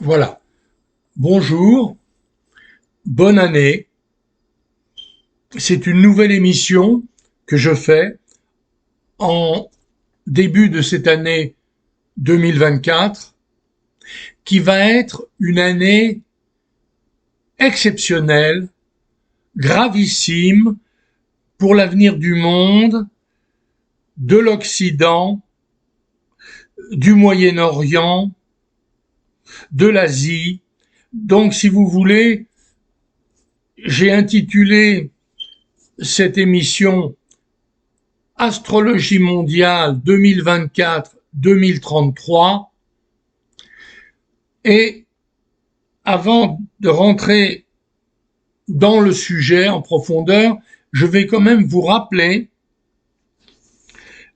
Voilà. Bonjour, bonne année. C'est une nouvelle émission que je fais en début de cette année 2024 qui va être une année exceptionnelle, gravissime pour l'avenir du monde, de l'Occident, du Moyen-Orient, de l'Asie. Donc, si vous voulez, j'ai intitulé cette émission Astrologie mondiale 2024-2033. Et avant de rentrer dans le sujet en profondeur, je vais quand même vous rappeler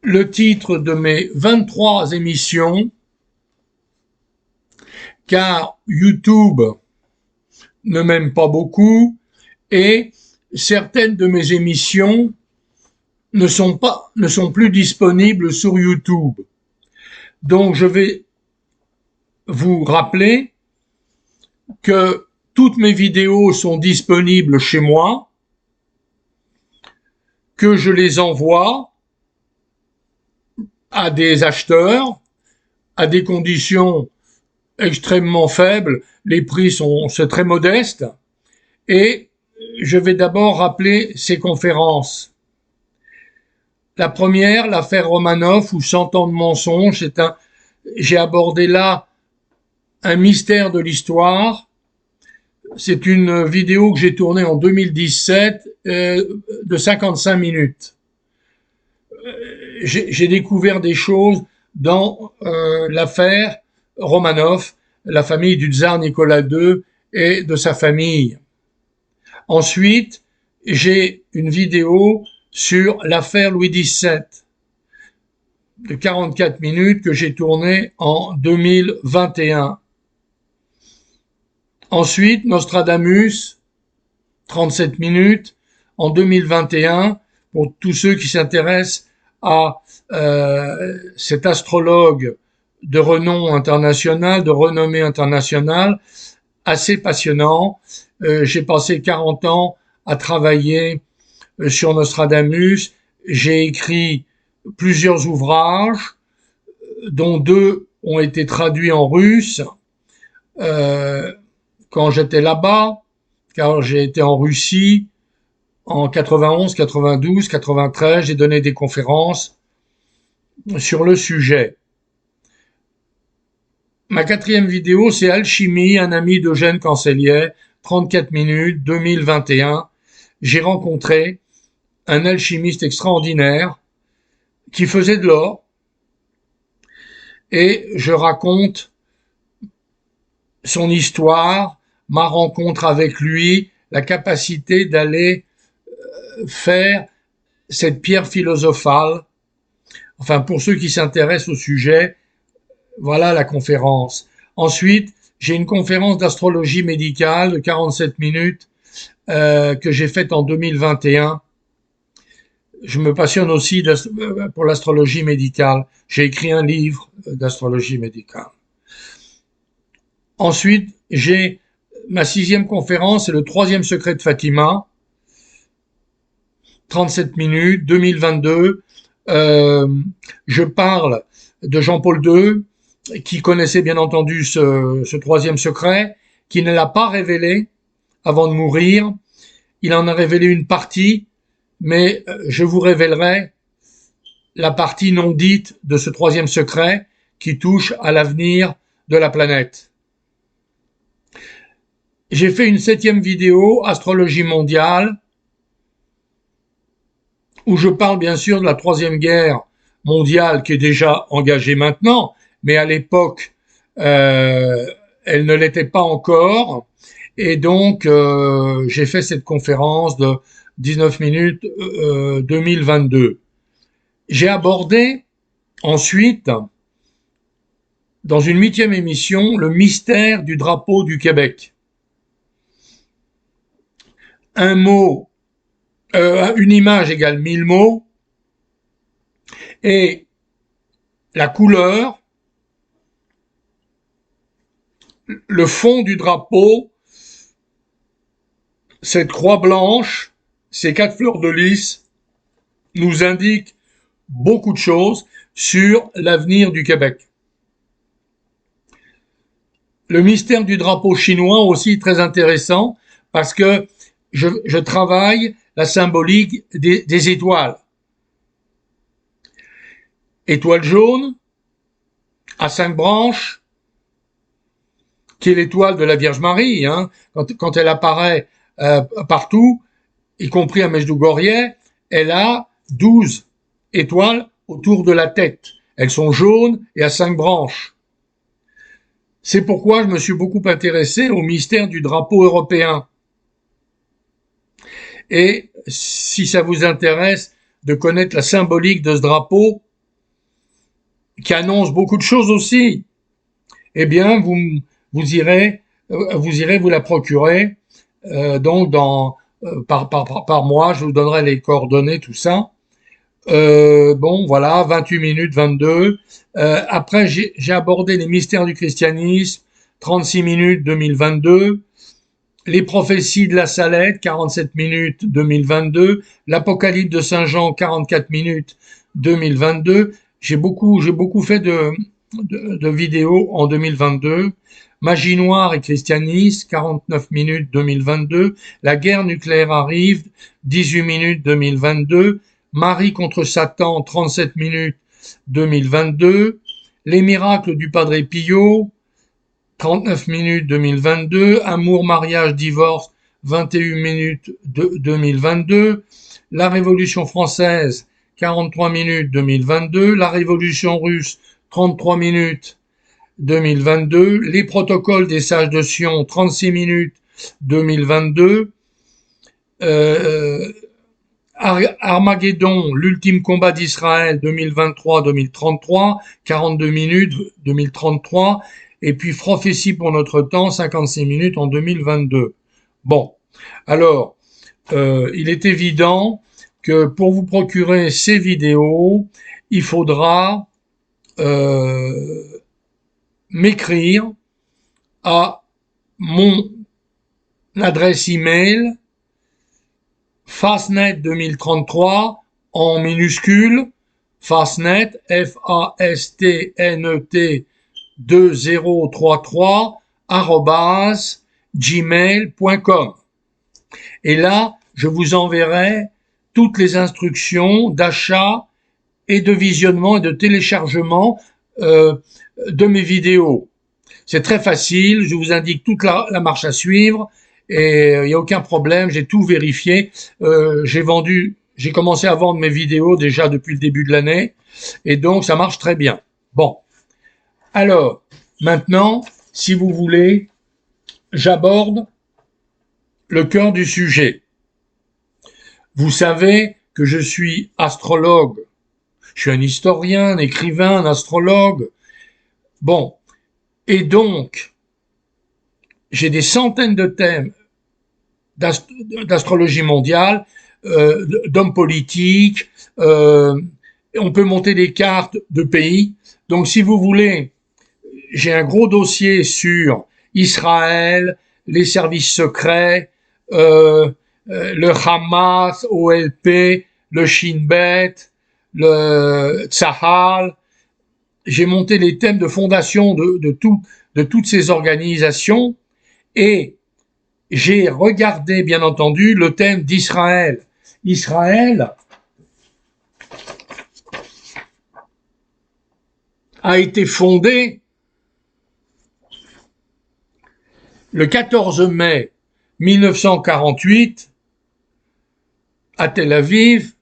le titre de mes 23 émissions, car YouTube ne m'aime pas beaucoup et certaines de mes émissions ne sont plus disponibles sur YouTube. Donc je vais vous rappeler que toutes mes vidéos sont disponibles chez moi, que je les envoie à des acheteurs à des conditions extrêmement faibles. Les prix c'est très modeste. Et je vais d'abord rappeler ces conférences. La première, l'affaire Romanov ou 100 ans de mensonges, j'ai abordé là un mystère de l'histoire. C'est une vidéo que j'ai tournée en 2017 de 55 minutes. J'ai découvert des choses dans l'affaire Romanov, la famille du tsar Nicolas II et de sa famille. Ensuite, j'ai une vidéo sur l'affaire Louis XVII de 44 minutes que j'ai tournée en 2021. Ensuite, Nostradamus, 37 minutes en 2021, pour tous ceux qui s'intéressent à cet astrologue de renom international, de renommée internationale, assez passionnant. J'ai passé 40 ans à travailler sur Nostradamus. J'ai écrit plusieurs ouvrages, dont 2 ont été traduits en russe quand j'étais là-bas, car j'ai été en Russie en 91, 92, 93. J'ai donné des conférences sur le sujet. Ma 4e vidéo, c'est Alchimie, un ami d'Eugène Cancelier, 34 minutes, 2021. J'ai rencontré un alchimiste extraordinaire qui faisait de l'or et je raconte son histoire, ma rencontre avec lui, la capacité d'aller faire cette pierre philosophale. Enfin, pour ceux qui s'intéressent au sujet, voilà la conférence. Ensuite, j'ai une conférence d'astrologie médicale de 47 minutes que j'ai faite en 2021. Je me passionne aussi pour l'astrologie médicale. J'ai écrit un livre d'astrologie médicale. Ensuite, j'ai ma 6e conférence, c'est le 3e secret de Fatima, 37 minutes, 2022. Je parle de Jean-Paul II, qui connaissait bien entendu ce 3e secret, qui ne l'a pas révélé avant de mourir. Il en a révélé une partie, mais je vous révélerai la partie non dite de ce 3e secret qui touche à l'avenir de la planète. J'ai fait une 7e vidéo, Astrologie mondiale, où je parle bien sûr de la 3e guerre mondiale qui est déjà engagée maintenant, mais à l'époque, elle ne l'était pas encore. Et donc, j'ai fait cette conférence de 19 minutes 2022. J'ai abordé ensuite, dans une 8e émission, le mystère du drapeau du Québec. Un mot, une image égale 1000 mots, et la couleur le fond du drapeau, cette croix blanche, ces 4 fleurs de lys, nous indiquent beaucoup de choses sur l'avenir du Québec. Le mystère du drapeau chinois aussi très intéressant parce que je travaille la symbolique des étoiles. Étoile jaune, à 5 branches, qui est l'étoile de la Vierge Marie, hein, quand elle apparaît partout, y compris à Medjugorje, elle a 12 étoiles autour de la tête. Elles sont jaunes et à 5 branches. C'est pourquoi je me suis beaucoup intéressé au mystère du drapeau européen. Et si ça vous intéresse de connaître la symbolique de ce drapeau, qui annonce beaucoup de choses aussi, eh bien, vous irez vous la procurer. Donc, par mois, je vous donnerai les coordonnées, tout ça. Bon, voilà, 28 minutes, 22. Après, j'ai abordé les mystères du christianisme, 36 minutes, 2022. Les prophéties de la Salette, 47 minutes, 2022. L'Apocalypse de Saint Jean, 44 minutes, 2022. J'ai beaucoup fait de vidéos en 2022. Magie noire et christianisme, 49 minutes 2022. La guerre nucléaire arrive, 18 minutes 2022. Marie contre Satan, 37 minutes 2022. Les miracles du Padre Pio, 39 minutes 2022. Amour, mariage, divorce, 21 minutes 2022. La Révolution française, 43 minutes 2022. La Révolution russe, 33 minutes 2022. Les protocoles des sages de Sion, 36 minutes 2022. Armageddon, l'ultime combat d'Israël, 2023-2033, 42 minutes 2033. Et puis Prophétie pour notre temps, 56 minutes en 2022. Bon, alors, il est évident que pour vous procurer ces vidéos, il faudra m'écrire à mon adresse email fastnet2033 en minuscule, fastnet, F-A-S-T-N-E-T 2033 @gmail.com. Et là, je vous enverrai toutes les instructions d'achat et de visionnement et de téléchargement de mes vidéos. C'est très facile, je vous indique toute la marche à suivre et il n'y a aucun problème, j'ai tout vérifié. J'ai commencé à vendre mes vidéos déjà depuis le début de l'année et donc ça marche très bien. Bon, alors maintenant, si vous voulez, j'aborde le cœur du sujet. Vous savez que je suis astrologue. Je suis un historien, un écrivain, un astrologue. Bon, et donc, j'ai des centaines de thèmes d'astrologie mondiale, d'hommes politiques, on peut monter des cartes de pays. Donc, si vous voulez, j'ai un gros dossier sur Israël, les services secrets, le Hamas, OLP, le Shin Bet, le Tzahal. J'ai monté les thèmes de fondation de toutes ces organisations et j'ai regardé, bien entendu, le thème d'Israël. Israël a été fondé le 14 mai 1948 à Tel Aviv,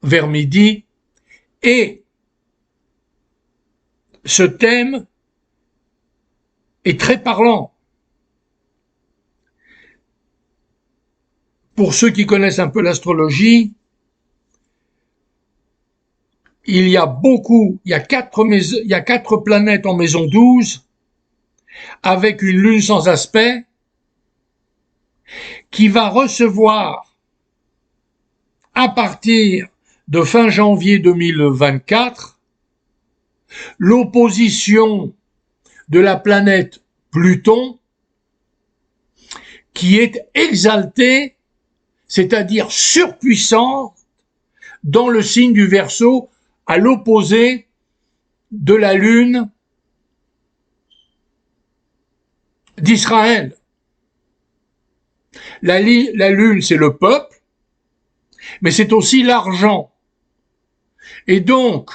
vers midi, et ce thème est très parlant. Pour ceux qui connaissent un peu l'astrologie, il y a 4 planètes en maison 12, avec une lune sans aspect, qui va recevoir, à partir de fin janvier 2024, l'opposition de la planète Pluton qui est exaltée, c'est-à-dire surpuissante, dans le signe du Verseau, à l'opposé de la Lune d'Israël. La Lune, c'est le peuple, mais c'est aussi l'argent. Et donc,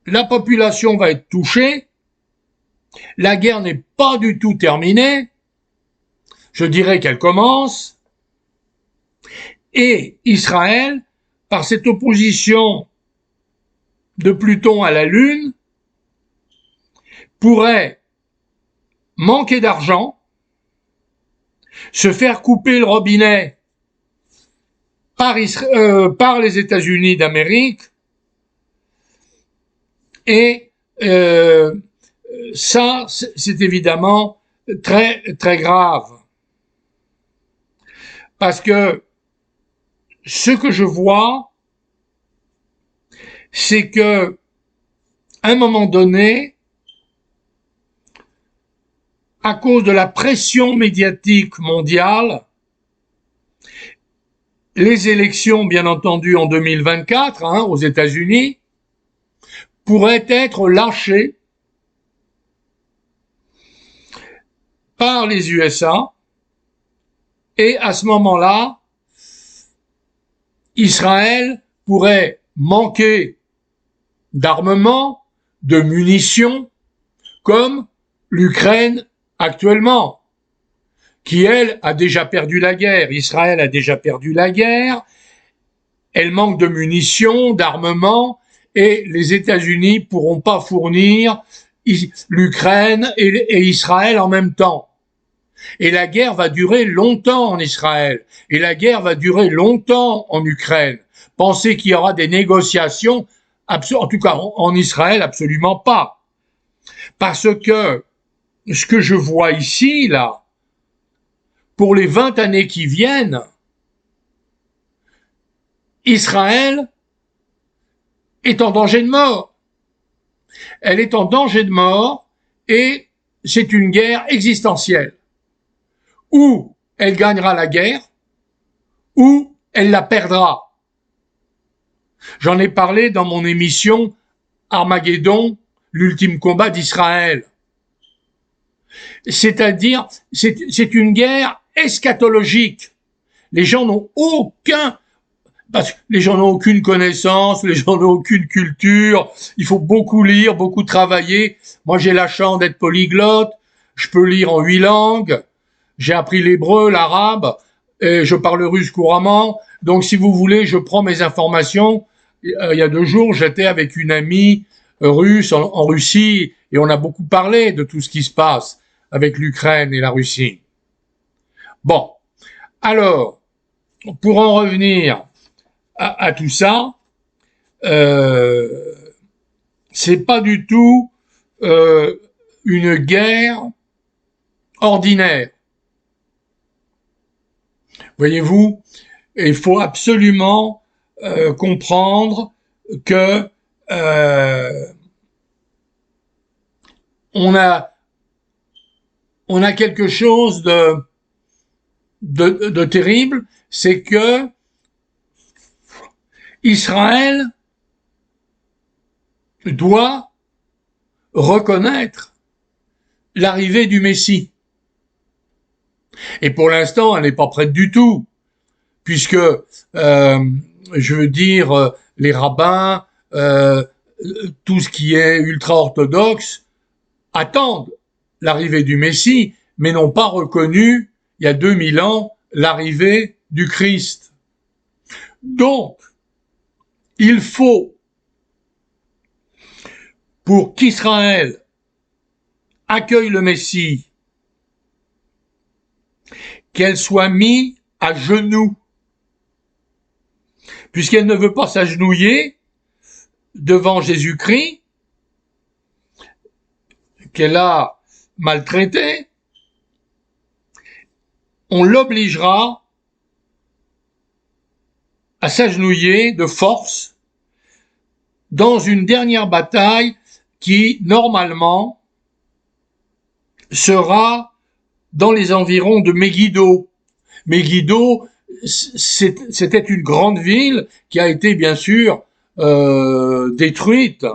la population va être touchée, la guerre n'est pas du tout terminée, je dirais qu'elle commence, et Israël, par cette opposition de Pluton à la Lune, pourrait manquer d'argent, se faire couper le robinet par les États-Unis d'Amérique, et ça, c'est évidemment très, très grave. Parce que ce que je vois, c'est que, à un moment donné, à cause de la pression médiatique mondiale, les élections, bien entendu, en 2024, aux États-Unis, pourraient être lâchées par les USA, et à ce moment-là, Israël pourrait manquer d'armement, de munitions, comme l'Ukraine actuellement, qui, elle, a déjà perdu la guerre. Israël a déjà perdu la guerre, elle manque de munitions, d'armement, et les États-Unis pourront pas fournir l'Ukraine et Israël en même temps. Et la guerre va durer longtemps en Israël, et la guerre va durer longtemps en Ukraine. Pensez qu'il y aura des négociations, en tout cas en Israël, absolument pas. Parce que ce que je vois ici, là, pour les 20 années qui viennent, Israël est en danger de mort. Elle est en danger de mort, et c'est une guerre existentielle. Ou elle gagnera la guerre, ou elle la perdra. J'en ai parlé dans mon émission Armageddon, l'ultime combat d'Israël. C'est-à-dire, c'est une guerre eschatologique. Les gens n'ont parce que les gens n'ont aucune connaissance, les gens n'ont aucune culture, il faut beaucoup lire, beaucoup travailler. Moi, j'ai la chance d'être polyglotte, je peux lire en 8 langues, j'ai appris l'hébreu, l'arabe, et je parle russe couramment. Donc, si vous voulez, je prends mes informations. Il y a 2 jours, j'étais avec une amie russe en Russie, et on a beaucoup parlé de tout ce qui se passe avec l'Ukraine et la Russie. Bon, alors, pour en revenir à tout ça, c'est pas du tout une guerre ordinaire. Voyez-vous, il faut absolument comprendre que on a quelque chose de terrible, c'est que Israël doit reconnaître l'arrivée du Messie. Et pour l'instant, elle n'est pas prête du tout, puisque, je veux dire, les rabbins, tout ce qui est ultra-orthodoxe, attendent l'arrivée du Messie, mais n'ont pas reconnu, il y a 2000 ans, l'arrivée du Christ. Donc, il faut, pour qu'Israël accueille le Messie, qu'elle soit mise à genoux, puisqu'elle ne veut pas s'agenouiller devant Jésus-Christ, qu'elle a maltraité, on l'obligera à s'agenouiller de force dans une dernière bataille qui, normalement, sera dans les environs de Megiddo. Megiddo, c'était une grande ville qui a été, bien sûr, détruite.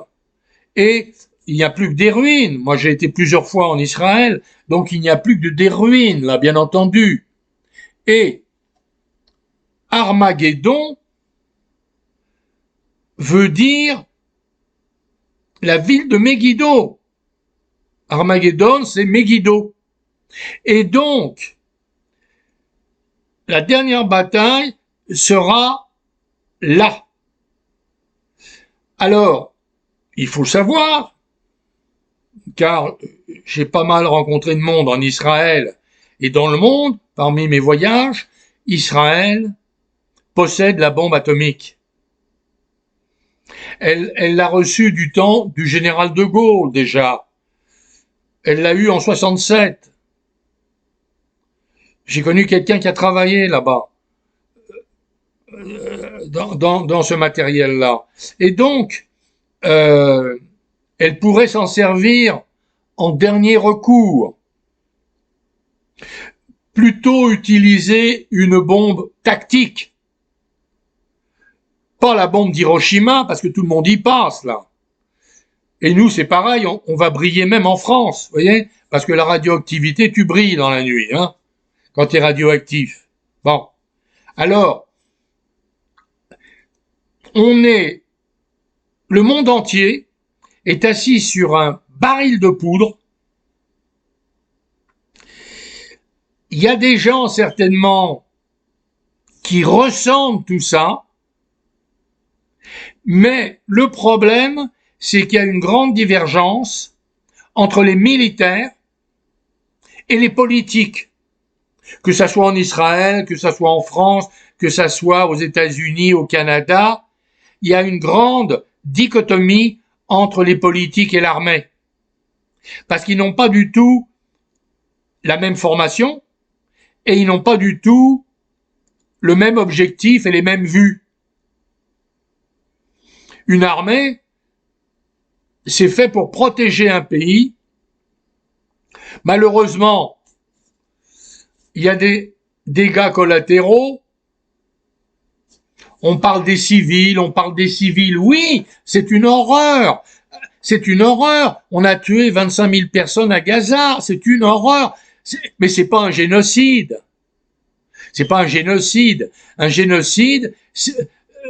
Et il n'y a plus que des ruines. Moi, j'ai été plusieurs fois en Israël, donc il n'y a plus que des ruines, là, bien entendu. Et Armageddon veut dire la ville de Megiddo. Armageddon, c'est Megiddo. Et donc, la dernière bataille sera là. Alors, il faut savoir, car j'ai pas mal rencontré de monde en Israël et dans le monde, parmi mes voyages, Israël possède la bombe atomique. Elle l'a reçue du temps du général de Gaulle déjà. Elle l'a eue en 67. J'ai connu quelqu'un qui a travaillé là-bas, dans ce matériel-là. Et donc, elle pourrait s'en servir en dernier recours. Plutôt utiliser une bombe tactique. Pas la bombe d'Hiroshima, parce que tout le monde y passe, là. Et nous, c'est pareil, on va briller même en France, vous voyez, parce que la radioactivité, tu brilles dans la nuit, hein, quand tu es radioactif. Bon. Alors, le monde entier est assis sur un baril de poudre. Il y a des gens, certainement, qui ressentent tout ça, mais le problème, c'est qu'il y a une grande divergence entre les militaires et les politiques, que ça soit en Israël, que ça soit en France, que ça soit aux États-Unis, au Canada. Il y a une grande dichotomie entre les politiques et l'armée, parce qu'ils n'ont pas du tout la même formation et ils n'ont pas du tout le même objectif et les mêmes vues. Une armée, c'est fait pour protéger un pays. Malheureusement, il y a des dégâts collatéraux. On parle des civils, oui, c'est une horreur. C'est une horreur. On a tué 25 000 personnes à Gaza, c'est une horreur. Mais c'est pas un génocide. C'est pas un génocide. Un génocide,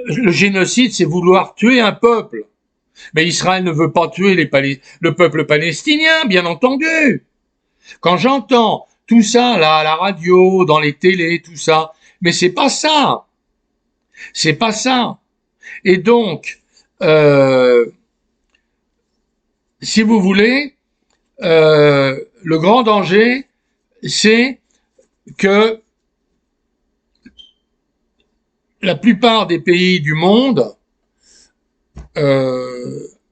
le génocide, c'est vouloir tuer un peuple. Mais Israël ne veut pas tuer le peuple palestinien, bien entendu. Quand j'entends tout ça, là, à la radio, dans les télés, tout ça, mais c'est pas ça. C'est pas ça. Et donc, si vous voulez, le grand danger, c'est que la plupart des pays du monde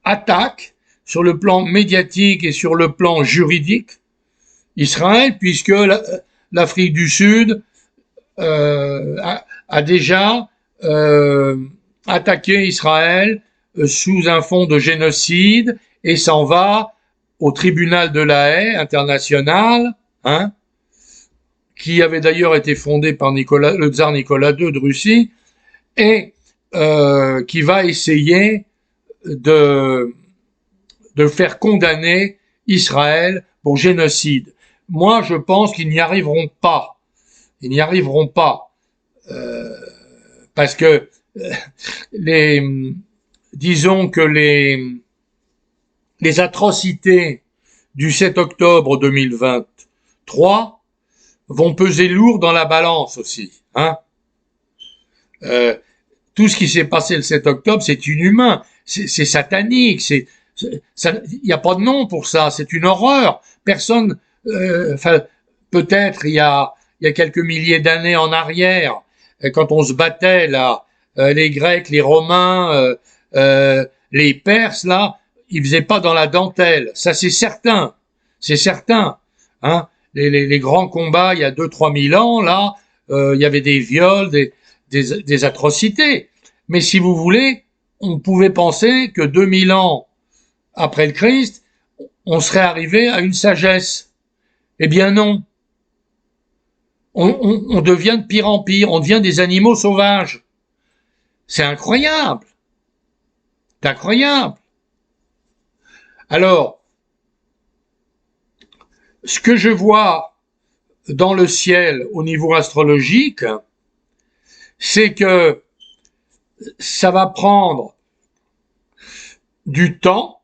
attaquent sur le plan médiatique et sur le plan juridique Israël, puisque l'Afrique du Sud a déjà attaqué Israël sous un fond de génocide et s'en va au tribunal de la Haye international, hein, qui avait d'ailleurs été fondé par le tsar Nicolas II de Russie, et qui va essayer de faire condamner Israël pour génocide. Moi, je pense qu'ils n'y arriveront pas. Ils n'y arriveront pas. Parce que disons que les atrocités du 7 octobre 2023 vont peser lourd dans la balance aussi, hein. Tout ce qui s'est passé le 7 octobre, c'est inhumain, c'est satanique, il y a pas de nom pour ça, c'est une horreur. Personne, peut-être il y a quelques milliers d'années en arrière, quand on se battait là, les Grecs, les Romains, les Perses là, ils faisaient pas dans la dentelle, ça c'est certain, hein. Les grands combats il y a 2-3 000 ans là, il y avait des viols, des atrocités. Mais si vous voulez, on pouvait penser que 2000 ans après le Christ, on serait arrivé à une sagesse. Eh bien non. On devient de pire en pire, on devient des animaux sauvages. C'est incroyable. C'est incroyable. Alors, ce que je vois dans le ciel au niveau astrologique, c'est que ça va prendre du temps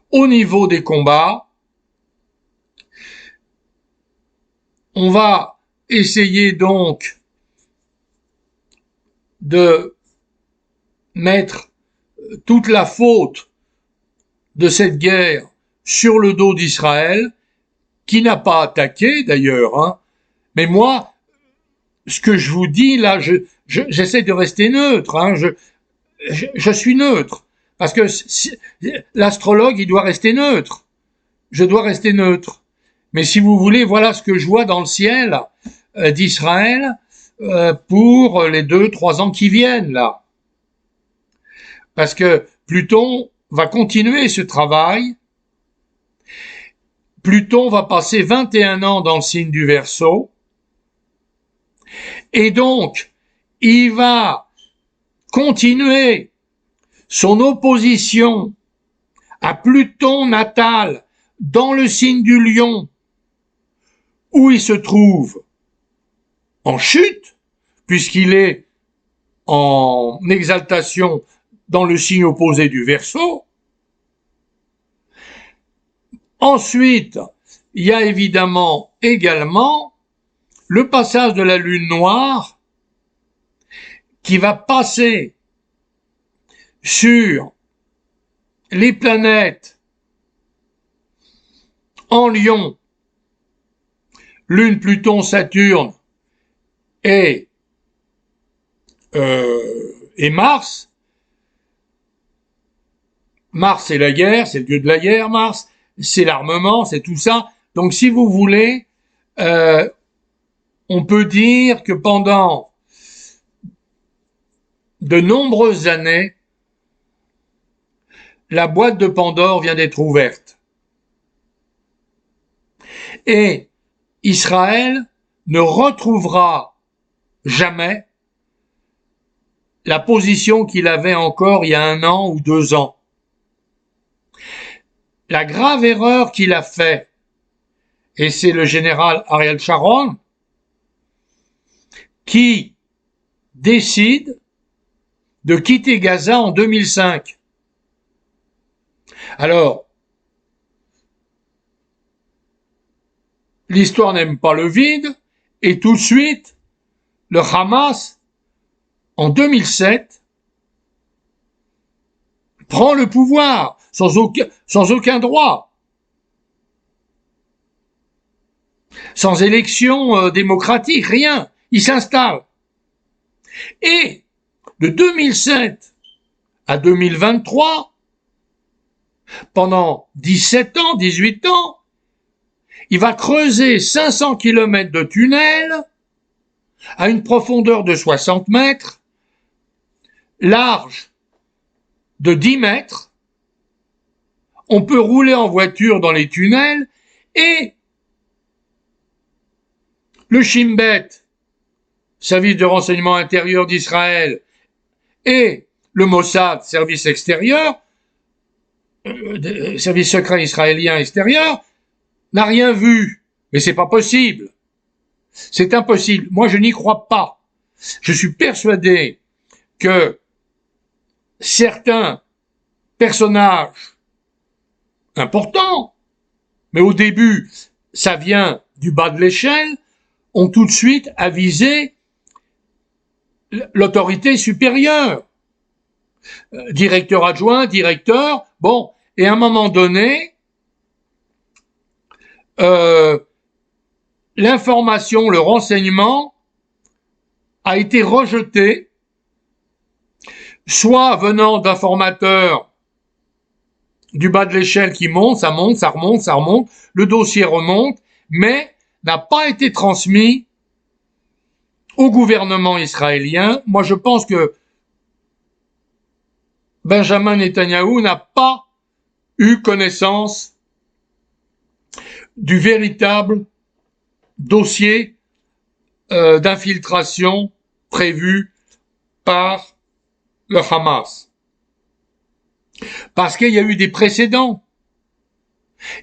au niveau des combats. On va essayer donc de mettre toute la faute de cette guerre sur le dos d'Israël, qui n'a pas attaqué d'ailleurs, hein. Mais moi, ce que je vous dis là, j'essaie de rester neutre, hein. Je suis neutre, parce que l'astrologue, il doit rester neutre. Je dois rester neutre. Mais si vous voulez, voilà ce que je vois dans le ciel d'Israël pour les 2-3 ans qui viennent là. Parce que Pluton va continuer ce travail. Pluton va passer 21 ans dans le signe du Verseau. Et donc, il va continuer son opposition à Pluton natal dans le signe du Lion, où il se trouve en chute, puisqu'il est en exaltation dans le signe opposé du Verseau. Ensuite, il y a évidemment également le passage de la Lune noire qui va passer sur les planètes en Lion, Lune, Pluton, Saturne et Mars. Mars, c'est la guerre, c'est le dieu de la guerre, Mars. C'est l'armement, c'est tout ça. Donc, si vous voulez, on peut dire que pendant de nombreuses années, la boîte de Pandore vient d'être ouverte. Et Israël ne retrouvera jamais la position qu'il avait encore il y a 1 an ou 2 ans. La grave erreur qu'il a fait, et c'est le général Ariel Sharon qui décide de quitter Gaza en 2005. Alors, l'histoire n'aime pas le vide, et tout de suite, le Hamas, en 2007, prend le pouvoir sans aucun droit, sans élection démocratique, rien. Il s'installe. Et de 2007 à 2023, pendant 17 ans, 18 ans, il va creuser 500 km de tunnels à une profondeur de 60 mètres, large de 10 mètres. On peut rouler en voiture dans les tunnels et le Shin Bet, service de renseignement intérieur d'Israël, et le Mossad, service extérieur, service secret israélien extérieur, n'a rien vu. Mais c'est pas possible. C'est impossible. Moi, je n'y crois pas. Je suis persuadé que certains personnages importants, mais au début, ça vient du bas de l'échelle, ont tout de suite avisé l'autorité supérieure. Directeur adjoint, directeur, bon, et à un moment donné, l'information, le renseignement a été rejeté, soit venant d'informateurs du bas de l'échelle qui montent, ça monte, ça remonte, ça remonte, le dossier remonte, mais n'a pas été transmis au gouvernement israélien. Moi, je pense que Benjamin Netanyahou n'a pas eu connaissance du véritable dossier d'infiltration prévu par le Hamas. Parce qu'il y a eu des précédents.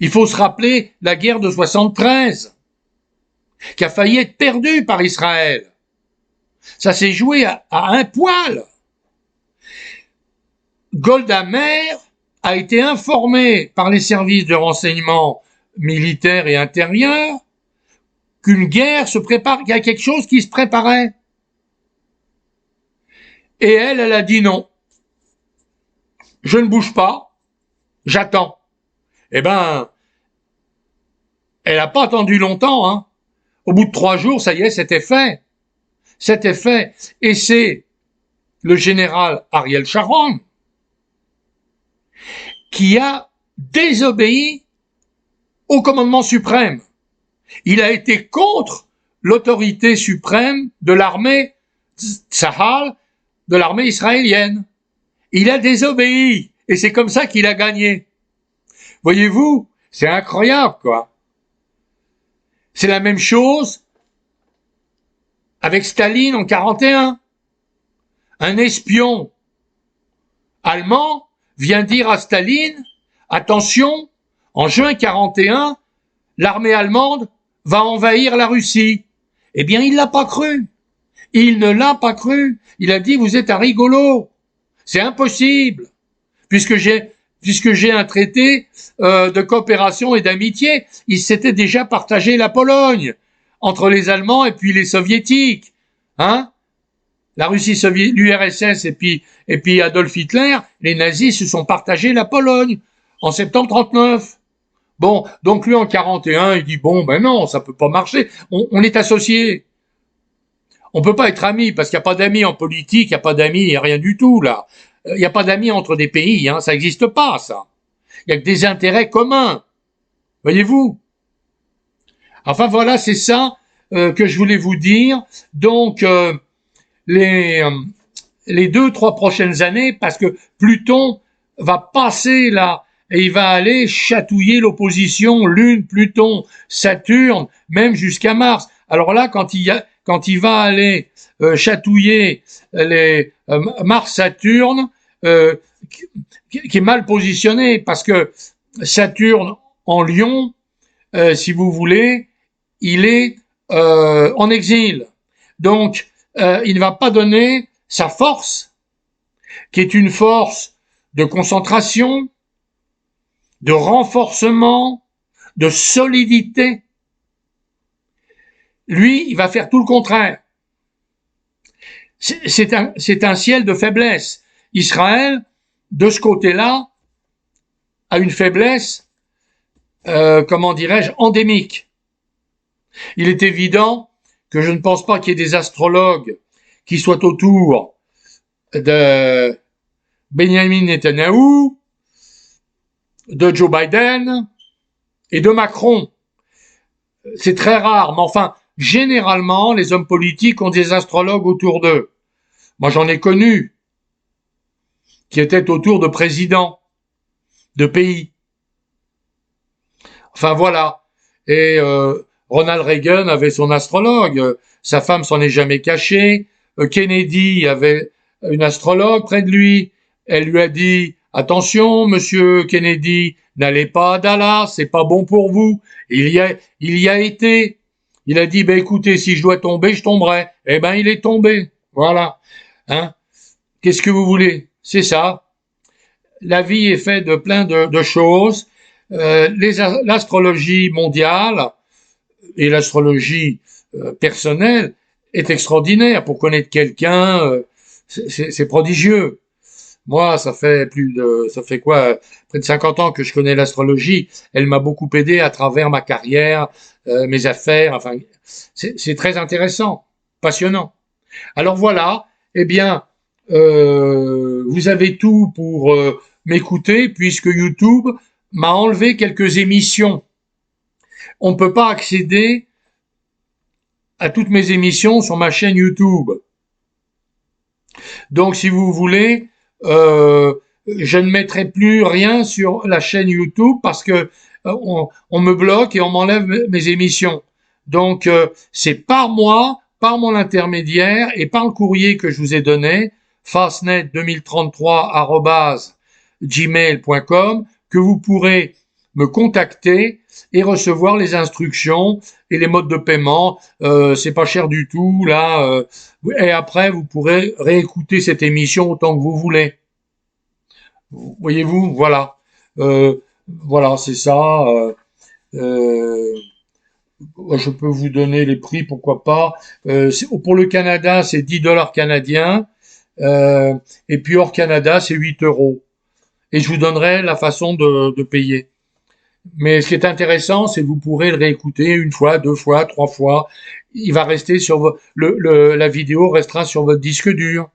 Il faut se rappeler la guerre de 73, qui a failli être perdue par Israël. Ça s'est joué à un poil. Golda Meir a été informée par les services de renseignement militaires et intérieurs qu'une guerre se prépare, qu'il y a quelque chose qui se préparait. Et elle a dit non. Je ne bouge pas, j'attends. Eh ben, elle n'a pas attendu longtemps, hein. Au bout de 3 jours, ça y est, c'était fait. C'était fait. Et c'est le général Ariel Sharon qui a désobéi au commandement suprême. Il a été contre l'autorité suprême de l'armée Tzahal, de l'armée israélienne. Il a désobéi. Et c'est comme ça qu'il a gagné. Voyez-vous, c'est incroyable, quoi. C'est la même chose avec Staline en 41. Un espion allemand vient dire à Staline, attention, en juin 41, l'armée allemande va envahir la Russie. Eh bien, il l'a pas cru. Il ne l'a pas cru. Il a dit, vous êtes un rigolo. C'est impossible. Puisque j'ai un traité de coopération et d'amitié. Ils s'étaient déjà partagé la Pologne entre les Allemands et puis les Soviétiques. Hein? La Russie soviétique, l'URSS et puis Adolf Hitler, les nazis se sont partagés la Pologne en septembre 39. Bon, donc lui en 41, il dit bon, ben non, ça peut pas marcher. On est associés. On peut pas être amis parce qu'il n'y a pas d'amis en politique, il n'y a pas d'amis, il n'y a rien du tout là. Il n'y a pas d'amis entre des pays, hein, ça n'existe pas ça. Il n'y a que des intérêts communs. Voyez-vous? Enfin voilà, c'est ça que je voulais vous dire. Donc les 2-3 prochaines années, parce que Pluton va passer là et il va aller chatouiller l'opposition Lune, Pluton, Saturne, même jusqu'à Mars. Alors là, quand il va aller chatouiller les Mars-Saturne, qui est mal positionné, parce que Saturne en Lion, si vous voulez, il est en exil. Donc, il ne va pas donner sa force, qui est une force de concentration, de renforcement, de solidité. Lui, il va faire tout le contraire. C'est un ciel de faiblesse. Israël, de ce côté-là, a une faiblesse, comment dirais-je, endémique. Il est évident que je ne pense pas qu'il y ait des astrologues qui soient autour de Benjamin Netanyahou, de Joe Biden et de Macron. C'est très rare, mais enfin, généralement, les hommes politiques ont des astrologues autour d'eux. Moi, j'en ai connu qui étaient autour de présidents de pays. Enfin, voilà. Et Ronald Reagan avait son astrologue. Sa femme s'en est jamais cachée. Kennedy avait une astrologue près de lui. Elle lui a dit, attention, monsieur Kennedy, n'allez pas à Dallas, c'est pas bon pour vous. Il y a été. Il a dit, ben écoutez, si je dois tomber, je tomberai. Eh ben, il est tombé. Voilà. Hein? Qu'est-ce que vous voulez? C'est ça. La vie est faite de plein de choses. L'astrologie mondiale et l'astrologie personnelle est extraordinaire. Pour connaître quelqu'un, c'est prodigieux. Moi, ça fait quoi, près de 50 ans que je connais l'astrologie. Elle m'a beaucoup aidé à travers ma carrière, mes affaires. Enfin, c'est très intéressant, passionnant. Alors voilà, eh bien, vous avez tout pour m'écouter puisque YouTube m'a enlevé quelques émissions. On ne peut pas accéder à toutes mes émissions sur ma chaîne YouTube. Donc, si vous voulez, je ne mettrai plus rien sur la chaîne YouTube parce que on me bloque et on m'enlève mes émissions. Donc, c'est par moi, par mon intermédiaire et par le courrier que je vous ai donné, fastnet2033@gmail.com, que vous pourrez me contacter et recevoir les instructions et les modes de paiement. C'est pas cher du tout, là. Et après, vous pourrez réécouter cette émission autant que vous voulez. Voyez-vous, voilà. Voilà, c'est ça. Je peux vous donner les prix, pourquoi pas. Pour le Canada, c'est 10 dollars canadiens. Et puis hors Canada, c'est 8 euros. Et je vous donnerai la façon de payer. Mais ce qui est intéressant, c'est que vous pourrez le réécouter une fois, deux fois, trois fois. Il va rester sur la vidéo restera sur votre disque dur.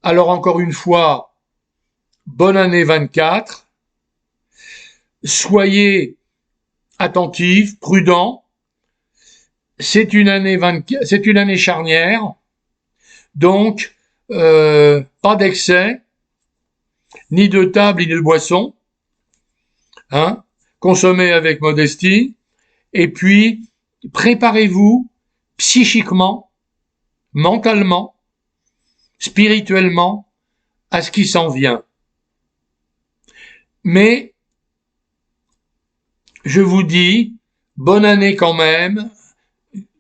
Alors encore une fois, bonne année 24. Soyez attentifs, prudents. C'est une année charnière. Donc, pas d'excès, ni de table, ni de boisson. Hein, consommez avec modestie, et puis préparez-vous psychiquement, mentalement, spirituellement à ce qui s'en vient. Mais je vous dis, bonne année quand même,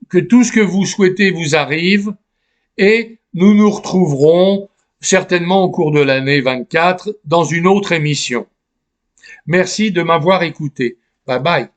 que tout ce que vous souhaitez vous arrive, et nous nous retrouverons certainement au cours de l'année 24 dans une autre émission. Merci de m'avoir écouté. Bye bye.